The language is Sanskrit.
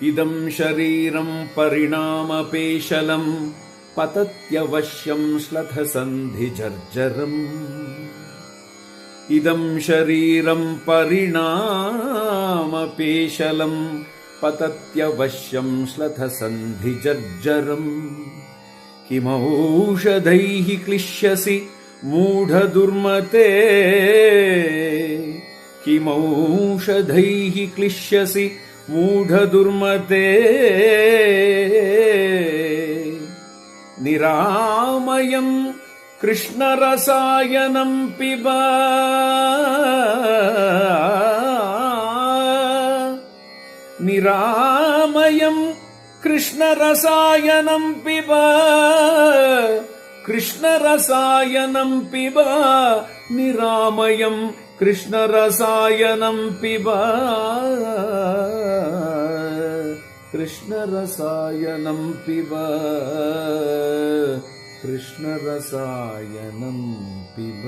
इदं शरीरं परिणामपेशलं पतत्यवश्यं श्लथसन्धिजर्जरम् इदं शरीरं परिणामपेशलं पतत्यवश्यं श्लथसन्धिजर्जरम् किमौषधैः क्लिश्यसि मूढदुर्मते किमौषधैः क्लिश्यसि मूढदुर्मते निरामयं कृष्णरसायनं पिब निरामयं कृष्णरसायनं पिब कृष्णरसायनं पिब निरामयं कृष्णरसायनं पिब कृष्णरसायनं पिब कृष्णरसायनं पिब।